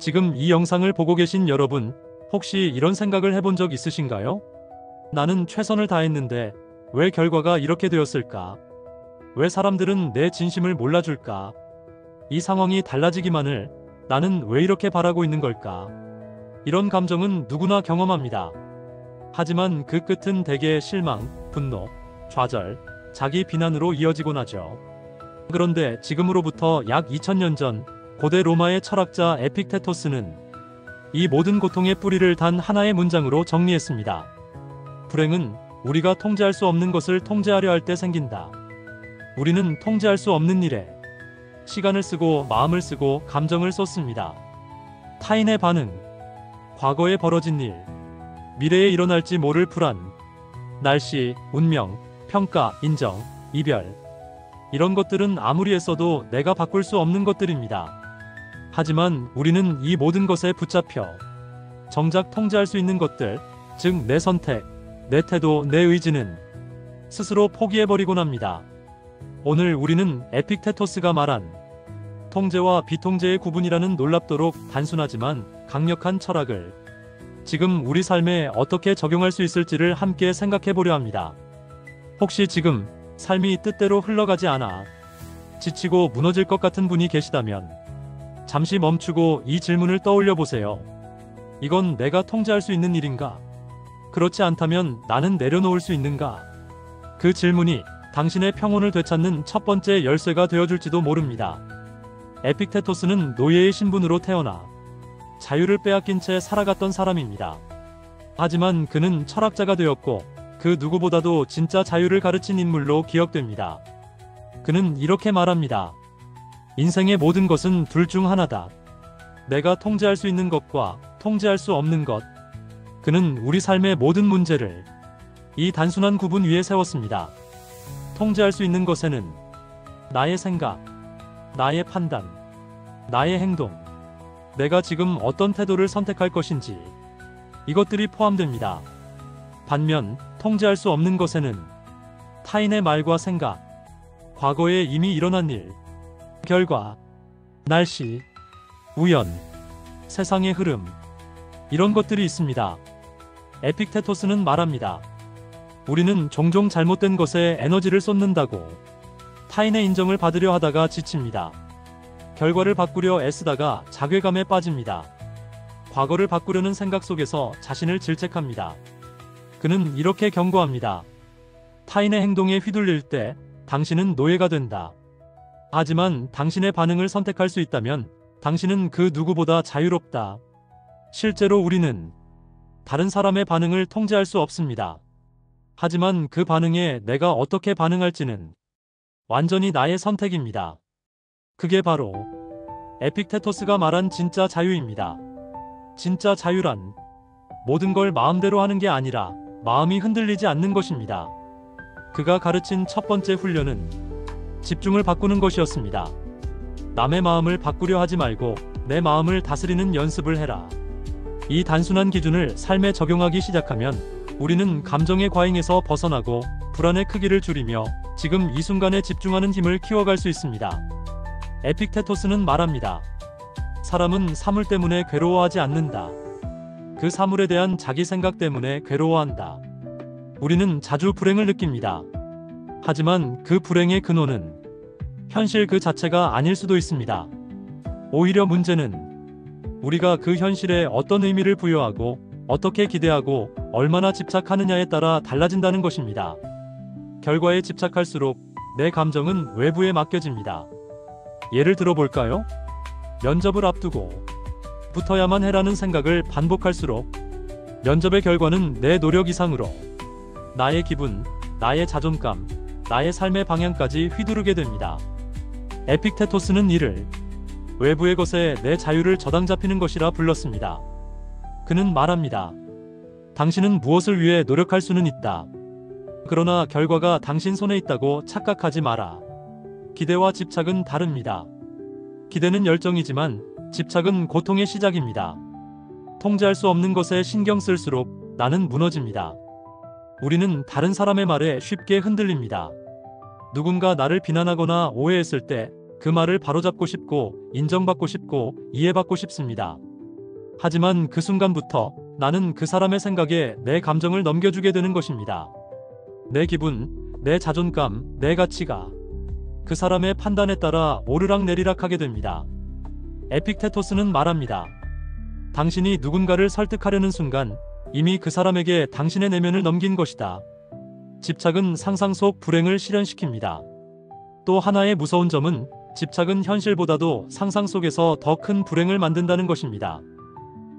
지금 이 영상을 보고 계신 여러분, 혹시 이런 생각을 해본 적 있으신가요? 나는 최선을 다했는데 왜 결과가 이렇게 되었을까? 왜 사람들은 내 진심을 몰라줄까? 이 상황이 달라지기만을 나는 왜 이렇게 바라고 있는 걸까? 이런 감정은 누구나 경험합니다. 하지만 그 끝은 대개 실망, 분노, 좌절, 자기 비난으로 이어지곤 하죠. 그런데 지금으로부터 약 2000년 전 고대 로마의 철학자 에픽테토스는 이 모든 고통의 뿌리를 단 하나의 문장으로 정리했습니다. 불행은 우리가 통제할 수 없는 것을 통제하려 할 때 생긴다. 우리는 통제할 수 없는 일에 시간을 쓰고 마음을 쓰고 감정을 쏟습니다. 타인의 반응, 과거에 벌어진 일, 미래에 일어날지 모를 불안, 날씨, 운명, 평가, 인정, 이별. 이런 것들은 아무리 애써도 내가 바꿀 수 없는 것들입니다. 하지만 우리는 이 모든 것에 붙잡혀 정작 통제할 수 있는 것들, 즉 내 선택, 내 태도, 내 의지는 스스로 포기해버리곤 합니다. 오늘 우리는 에픽테토스가 말한 통제와 비통제의 구분이라는 놀랍도록 단순하지만 강력한 철학을 지금 우리 삶에 어떻게 적용할 수 있을지를 함께 생각해보려 합니다. 혹시 지금 삶이 뜻대로 흘러가지 않아 지치고 무너질 것 같은 분이 계시다면 잠시 멈추고 이 질문을 떠올려 보세요. 이건 내가 통제할 수 있는 일인가? 그렇지 않다면 나는 내려놓을 수 있는가? 그 질문이 당신의 평온을 되찾는 첫 번째 열쇠가 되어줄지도 모릅니다. 에픽테토스는 노예의 신분으로 태어나 자유를 빼앗긴 채 살아갔던 사람입니다. 하지만 그는 철학자가 되었고 그 누구보다도 진짜 자유를 가르친 인물로 기억됩니다. 그는 이렇게 말합니다. 인생의 모든 것은 둘 중 하나다. 내가 통제할 수 있는 것과 통제할 수 없는 것. 그는 우리 삶의 모든 문제를 이 단순한 구분 위에 세웠습니다. 통제할 수 있는 것에는 나의 생각, 나의 판단, 나의 행동, 내가 지금 어떤 태도를 선택할 것인지 이것들이 포함됩니다. 반면 통제할 수 없는 것에는 타인의 말과 생각, 과거에 이미 일어난 일, 결과, 날씨, 우연, 세상의 흐름, 이런 것들이 있습니다. 에픽테토스는 말합니다. 우리는 종종 잘못된 것에 에너지를 쏟는다고 타인의 인정을 받으려 하다가 지칩니다. 결과를 바꾸려 애쓰다가 자괴감에 빠집니다. 과거를 바꾸려는 생각 속에서 자신을 질책합니다. 그는 이렇게 경고합니다. 타인의 행동에 휘둘릴 때 당신은 노예가 된다. 하지만 당신의 반응을 선택할 수 있다면 당신은 그 누구보다 자유롭다. 실제로 우리는 다른 사람의 반응을 통제할 수 없습니다. 하지만 그 반응에 내가 어떻게 반응할지는 완전히 나의 선택입니다. 그게 바로 에픽테토스가 말한 진짜 자유입니다. 진짜 자유란 모든 걸 마음대로 하는 게 아니라 마음이 흔들리지 않는 것입니다. 그가 가르친 첫 번째 훈련은 집중을 바꾸는 것이었습니다. 남의 마음을 바꾸려 하지 말고 내 마음을 다스리는 연습을 해라. 이 단순한 기준을 삶에 적용하기 시작하면 우리는 감정의 과잉에서 벗어나고 불안의 크기를 줄이며 지금 이 순간에 집중하는 힘을 키워갈 수 있습니다. 에픽테토스는 말합니다. 사람은 사물 때문에 괴로워하지 않는다. 그 사물에 대한 자기 생각 때문에 괴로워한다. 우리는 자주 불행을 느낍니다. 하지만 그 불행의 근원은 현실 그 자체가 아닐 수도 있습니다. 오히려 문제는 우리가 그 현실에 어떤 의미를 부여하고 어떻게 기대하고 얼마나 집착하느냐에 따라 달라진다는 것입니다. 결과에 집착할수록 내 감정은 외부에 맡겨집니다. 예를 들어볼까요? 면접을 앞두고 붙어야만 해라는 생각을 반복할수록 면접의 결과는 내 노력 이상으로 나의 기분, 나의 자존감, 나의 삶의 방향까지 휘두르게 됩니다. 에픽테토스는 이를 외부의 것에 내 자유를 저당 잡히는 것이라 불렀습니다. 그는 말합니다. 당신은 무엇을 위해 노력할 수는 있다. 그러나 결과가 당신 손에 있다고 착각하지 마라. 기대와 집착은 다릅니다. 기대는 열정이지만 집착은 고통의 시작입니다. 통제할 수 없는 것에 신경 쓸수록 나는 무너집니다. 우리는 다른 사람의 말에 쉽게 흔들립니다. 누군가 나를 비난하거나 오해했을 때 그 말을 바로잡고 싶고 인정받고 싶고 이해받고 싶습니다. 하지만 그 순간부터 나는 그 사람의 생각에 내 감정을 넘겨주게 되는 것입니다. 내 기분, 내 자존감, 내 가치가 그 사람의 판단에 따라 오르락내리락하게 됩니다. 에픽테토스는 말합니다. 당신이 누군가를 설득하려는 순간 이미 그 사람에게 당신의 내면을 넘긴 것이다. 집착은 상상 속 불행을 실현시킵니다. 또 하나의 무서운 점은 집착은 현실보다도 상상 속에서 더 큰 불행을 만든다는 것입니다.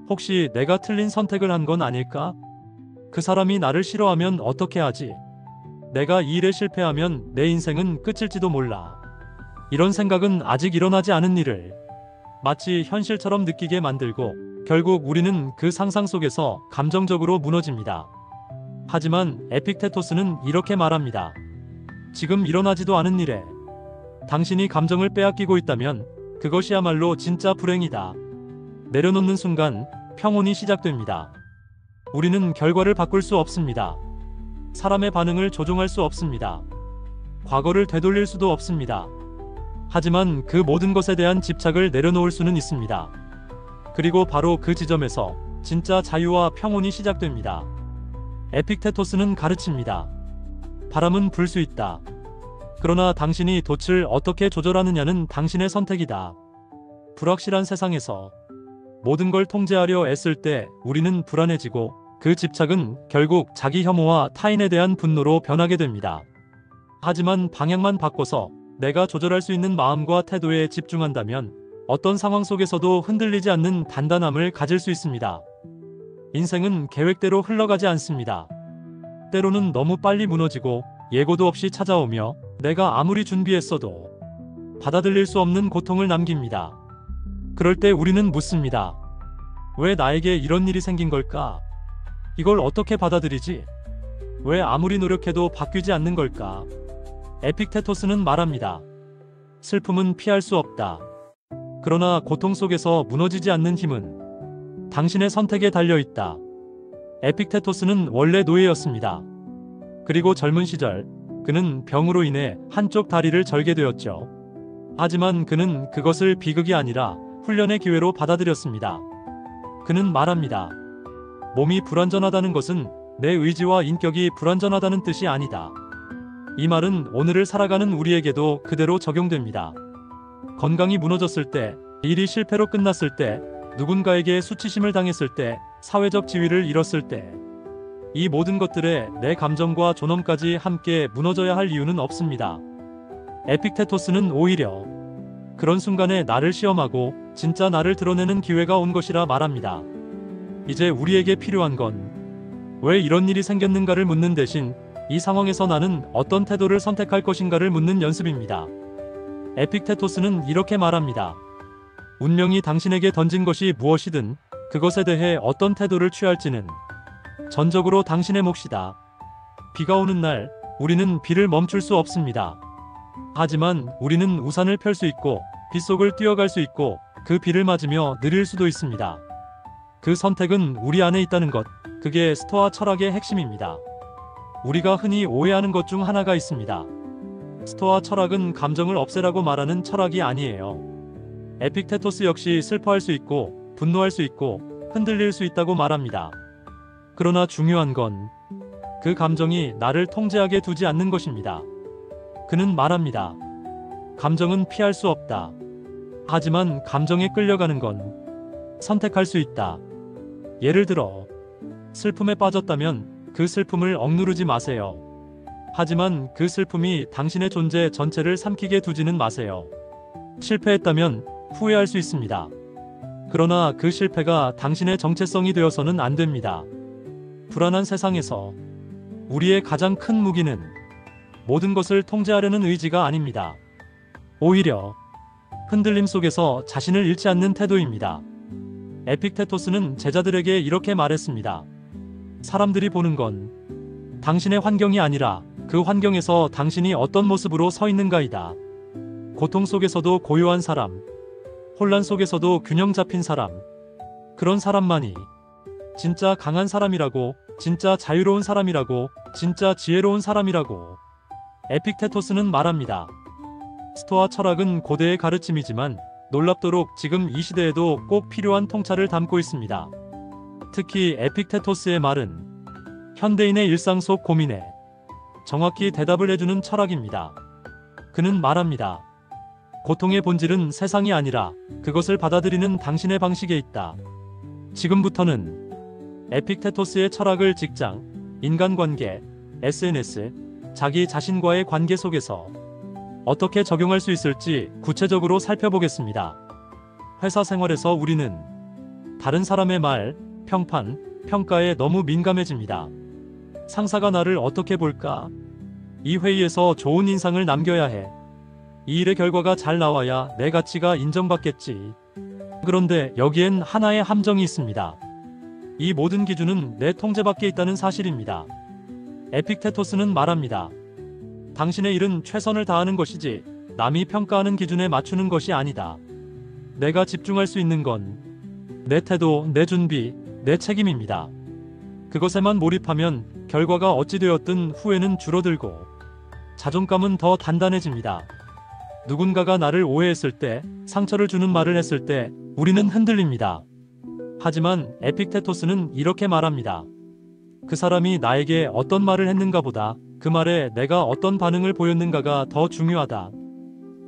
혹시 내가 틀린 선택을 한 건 아닐까? 그 사람이 나를 싫어하면 어떻게 하지? 내가 이 일에 실패하면 내 인생은 끝일지도 몰라. 이런 생각은 아직 일어나지 않은 일을 마치 현실처럼 느끼게 만들고 결국 우리는 그 상상 속에서 감정적으로 무너집니다. 하지만 에픽테토스는 이렇게 말합니다. 지금 일어나지도 않은 일에 당신이 감정을 빼앗기고 있다면 그것이야말로 진짜 불행이다. 내려놓는 순간 평온이 시작됩니다. 우리는 결과를 바꿀 수 없습니다. 사람의 반응을 조종할 수 없습니다. 과거를 되돌릴 수도 없습니다. 하지만 그 모든 것에 대한 집착을 내려놓을 수는 있습니다. 그리고 바로 그 지점에서 진짜 자유와 평온이 시작됩니다. 에픽테토스는 가르칩니다. 바람은 불 수 있다. 그러나 당신이 돛을 어떻게 조절하느냐는 당신의 선택이다. 불확실한 세상에서 모든 걸 통제하려 애쓸 때 우리는 불안해지고 그 집착은 결국 자기 혐오와 타인에 대한 분노로 변하게 됩니다. 하지만 방향만 바꿔서 내가 조절할 수 있는 마음과 태도에 집중한다면 어떤 상황 속에서도 흔들리지 않는 단단함을 가질 수 있습니다. 인생은 계획대로 흘러가지 않습니다. 때로는 너무 빨리 무너지고 예고도 없이 찾아오며 내가 아무리 준비했어도 받아들일 수 없는 고통을 남깁니다. 그럴 때 우리는 묻습니다. 왜 나에게 이런 일이 생긴 걸까? 이걸 어떻게 받아들이지? 왜 아무리 노력해도 바뀌지 않는 걸까? 에픽테토스는 말합니다. 슬픔은 피할 수 없다. 그러나 고통 속에서 무너지지 않는 힘은 당신의 선택에 달려 있다. 에픽테토스는 원래 노예였습니다. 그리고 젊은 시절 그는 병으로 인해 한쪽 다리를 절게 되었죠. 하지만 그는 그것을 비극이 아니라 훈련의 기회로 받아들였습니다. 그는 말합니다. 몸이 불완전하다는 것은 내 의지와 인격이 불완전하다는 뜻이 아니다. 이 말은 오늘을 살아가는 우리에게도 그대로 적용됩니다. 건강이 무너졌을 때, 일이 실패로 끝났을 때, 누군가에게 수치심을 당했을 때, 사회적 지위를 잃었을 때, 이 모든 것들에 내 감정과 존엄까지 함께 무너져야 할 이유는 없습니다. 에픽테토스는 오히려 그런 순간에 나를 시험하고 진짜 나를 드러내는 기회가 온 것이라 말합니다. 이제 우리에게 필요한 건 왜 이런 일이 생겼는가를 묻는 대신 이 상황에서 나는 어떤 태도를 선택할 것인가를 묻는 연습입니다. 에픽테토스는 이렇게 말합니다. 운명이 당신에게 던진 것이 무엇이든 그것에 대해 어떤 태도를 취할지는 전적으로 당신의 몫이다. 비가 오는 날 우리는 비를 멈출 수 없습니다. 하지만 우리는 우산을 펼 수 있고 빗속을 뛰어갈 수 있고 그 비를 맞으며 느릴 수도 있습니다. 그 선택은 우리 안에 있다는 것, 그게 스토아 철학의 핵심입니다. 우리가 흔히 오해하는 것 중 하나가 있습니다. 스토아 철학은 감정을 없애라고 말하는 철학이 아니에요. 에픽테토스 역시 슬퍼할 수 있고 분노할 수 있고 흔들릴 수 있다고 말합니다. 그러나 중요한 건 그 감정이 나를 통제하게 두지 않는 것입니다. 그는 말합니다. 감정은 피할 수 없다. 하지만 감정에 끌려가는 건 선택할 수 있다. 예를 들어 슬픔에 빠졌다면 그 슬픔을 억누르지 마세요. 하지만 그 슬픔이 당신의 존재 전체를 삼키게 두지는 마세요. 실패했다면 후회할 수 있습니다. 그러나 그 실패가 당신의 정체성이 되어서는 안 됩니다. 불안한 세상에서 우리의 가장 큰 무기는 모든 것을 통제하려는 의지가 아닙니다. 오히려 흔들림 속에서 자신을 잃지 않는 태도입니다. 에픽테토스는 제자들에게 이렇게 말했습니다. 사람들이 보는 건 당신의 환경이 아니라 그 환경에서 당신이 어떤 모습으로 서 있는가이다. 고통 속에서도 고요한 사람, 혼란 속에서도 균형 잡힌 사람, 그런 사람만이 진짜 강한 사람이라고, 진짜 자유로운 사람이라고, 진짜 지혜로운 사람이라고 에픽테토스는 말합니다. 스토아 철학은 고대의 가르침이지만 놀랍도록 지금 이 시대에도 꼭 필요한 통찰을 담고 있습니다. 특히 에픽테토스의 말은 현대인의 일상 속 고민에 정확히 대답을 해주는 철학입니다. 그는 말합니다. 고통의 본질은 세상이 아니라 그것을 받아들이는 당신의 방식에 있다. 지금부터는 에픽테토스의 철학을 직장, 인간관계, SNS, 자기 자신과의 관계 속에서 어떻게 적용할 수 있을지 구체적으로 살펴보겠습니다. 회사 생활에서 우리는 다른 사람의 말, 평판, 평가에 너무 민감해집니다. 상사가 나를 어떻게 볼까? 이 회의에서 좋은 인상을 남겨야 해. 이 일의 결과가 잘 나와야 내 가치가 인정받겠지. 그런데 여기엔 하나의 함정이 있습니다. 이 모든 기준은 내 통제 밖에 있다는 사실입니다. 에픽테토스는 말합니다. 당신의 일은 최선을 다하는 것이지 남이 평가하는 기준에 맞추는 것이 아니다. 내가 집중할 수 있는 건 내 태도, 내 준비, 내 책임입니다. 그것에만 몰입하면 결과가 어찌 되었든 후회는 줄어들고 자존감은 더 단단해집니다. 누군가가 나를 오해했을 때, 상처를 주는 말을 했을 때 우리는 흔들립니다. 하지만 에픽테토스는 이렇게 말합니다. 그 사람이 나에게 어떤 말을 했는가 보다 그 말에 내가 어떤 반응을 보였는가가 더 중요하다.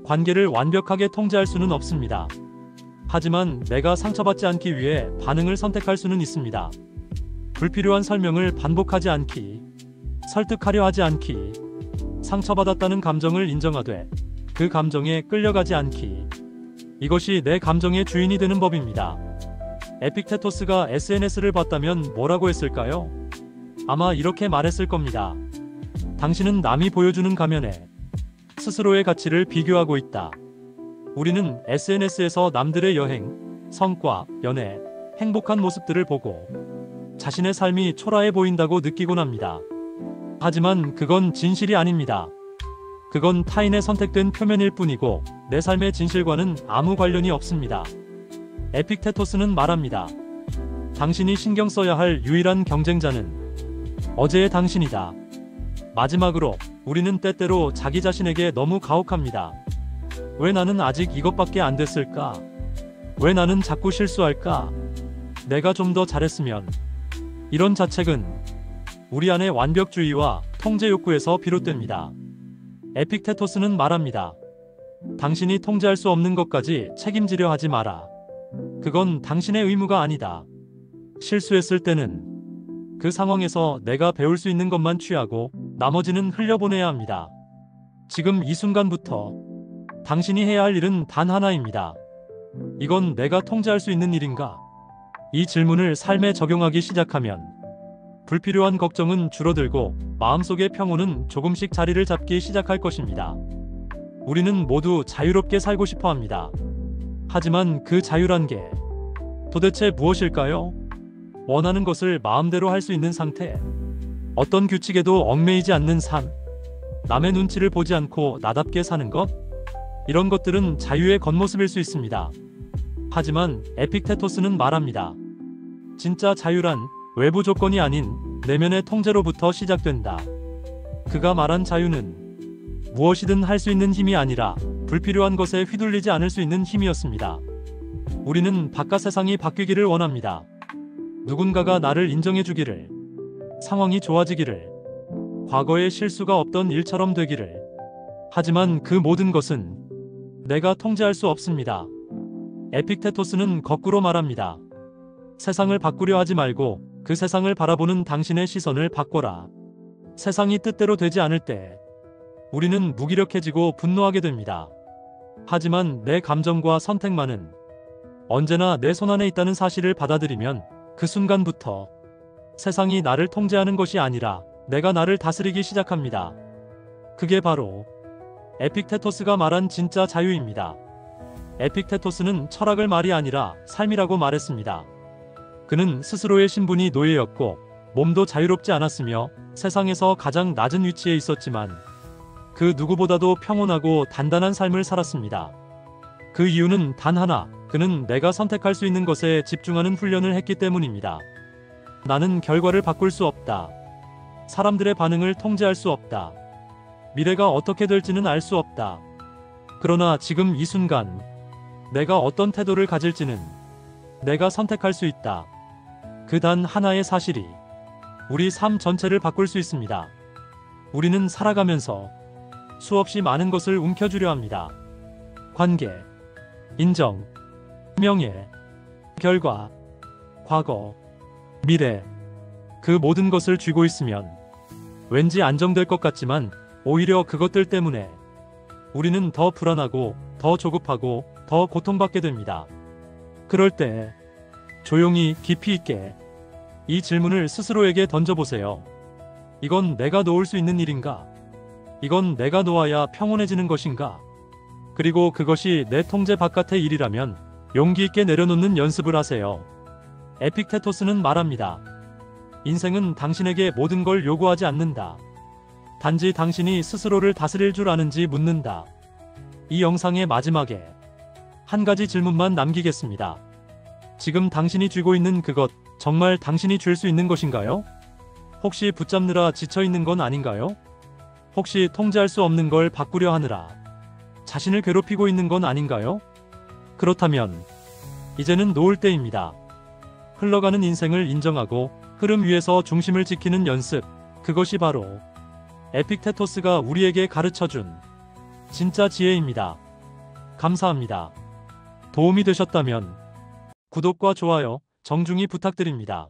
관계를 완벽하게 통제할 수는 없습니다. 하지만 내가 상처받지 않기 위해 반응을 선택할 수는 있습니다. 불필요한 설명을 반복하지 않기, 설득하려 하지 않기, 상처받았다는 감정을 인정하되 그 감정에 끌려가지 않기. 이것이 내 감정의 주인이 되는 법입니다. 에픽테토스가 SNS를 봤다면 뭐라고 했을까요? 아마 이렇게 말했을 겁니다. 당신은 남이 보여주는 가면에 스스로의 가치를 비교하고 있다. 우리는 SNS에서 남들의 여행, 성과, 연애, 행복한 모습들을 보고 자신의 삶이 초라해 보인다고 느끼곤 합니다. 하지만 그건 진실이 아닙니다. 그건 타인의 선택된 표면일 뿐이고 내 삶의 진실과는 아무 관련이 없습니다. 에픽테토스는 말합니다. 당신이 신경 써야 할 유일한 경쟁자는 어제의 당신이다. 마지막으로 우리는 때때로 자기 자신에게 너무 가혹합니다. 왜 나는 아직 이것밖에 안 됐을까? 왜 나는 자꾸 실수할까? 내가 좀 더 잘했으면. 이런 자책은 우리 안의 완벽주의와 통제 욕구에서 비롯됩니다. 에픽테토스는 말합니다. 당신이 통제할 수 없는 것까지 책임지려 하지 마라. 그건 당신의 의무가 아니다. 실수했을 때는 그 상황에서 내가 배울 수 있는 것만 취하고 나머지는 흘려보내야 합니다. 지금 이 순간부터 당신이 해야 할 일은 단 하나입니다. 이건 내가 통제할 수 있는 일인가? 이 질문을 삶에 적용하기 시작하면 불필요한 걱정은 줄어들고 마음속의 평온은 조금씩 자리를 잡기 시작할 것입니다. 우리는 모두 자유롭게 살고 싶어 합니다. 하지만 그 자유란 게 도대체 무엇일까요? 원하는 것을 마음대로 할 수 있는 상태, 어떤 규칙에도 얽매이지 않는 삶, 남의 눈치를 보지 않고 나답게 사는 것, 이런 것들은 자유의 겉모습일 수 있습니다. 하지만 에픽테토스는 말합니다. 진짜 자유란 외부 조건이 아닌 내면의 통제로부터 시작된다. 그가 말한 자유는 무엇이든 할 수 있는 힘이 아니라 불필요한 것에 휘둘리지 않을 수 있는 힘이었습니다. 우리는 바깥 세상이 바뀌기를 원합니다. 누군가가 나를 인정해주기를, 상황이 좋아지기를, 과거에 실수가 없던 일처럼 되기를. 하지만 그 모든 것은 내가 통제할 수 없습니다. 에픽테토스는 거꾸로 말합니다. 세상을 바꾸려 하지 말고 그 세상을 바라보는 당신의 시선을 바꿔라. 세상이 뜻대로 되지 않을 때 우리는 무기력해지고 분노하게 됩니다. 하지만 내 감정과 선택만은 언제나 내 손안에 있다는 사실을 받아들이면 그 순간부터 세상이 나를 통제하는 것이 아니라 내가 나를 다스리기 시작합니다. 그게 바로 에픽테토스가 말한 진짜 자유입니다. 에픽테토스는 철학을 말이 아니라 삶이라고 말했습니다. 그는 스스로의 신분이 노예였고 몸도 자유롭지 않았으며 세상에서 가장 낮은 위치에 있었지만 그 누구보다도 평온하고 단단한 삶을 살았습니다. 그 이유는 단 하나, 그는 내가 선택할 수 있는 것에 집중하는 훈련을 했기 때문입니다. 나는 결과를 바꿀 수 없다. 사람들의 반응을 통제할 수 없다. 미래가 어떻게 될지는 알 수 없다. 그러나 지금 이 순간 내가 어떤 태도를 가질지는 내가 선택할 수 있다. 그 단 하나의 사실이 우리 삶 전체를 바꿀 수 있습니다. 우리는 살아가면서 수없이 많은 것을 움켜쥐려 합니다. 관계, 인정, 명예, 결과, 과거, 미래. 그 모든 것을 쥐고 있으면 왠지 안정될 것 같지만 오히려 그것들 때문에 우리는 더 불안하고 더 조급하고 더 고통받게 됩니다. 그럴 때 조용히 깊이 있게 이 질문을 스스로에게 던져보세요. 이건 내가 놓을 수 있는 일인가? 이건 내가 놓아야 평온해지는 것인가? 그리고 그것이 내 통제 바깥의 일이라면 용기 있게 내려놓는 연습을 하세요. 에픽테토스는 말합니다. 인생은 당신에게 모든 걸 요구하지 않는다. 단지 당신이 스스로를 다스릴 줄 아는지 묻는다. 이 영상의 마지막에 한 가지 질문만 남기겠습니다. 지금 당신이 쥐고 있는 그것, 정말 당신이 쥘 수 있는 것인가요? 혹시 붙잡느라 지쳐있는 건 아닌가요? 혹시 통제할 수 없는 걸 바꾸려 하느라 자신을 괴롭히고 있는 건 아닌가요? 그렇다면 이제는 놓을 때입니다. 흘러가는 인생을 인정하고 흐름 위에서 중심을 지키는 연습, 그것이 바로 에픽테토스가 우리에게 가르쳐준 진짜 지혜입니다. 감사합니다. 도움이 되셨다면 구독과 좋아요 정중히 부탁드립니다.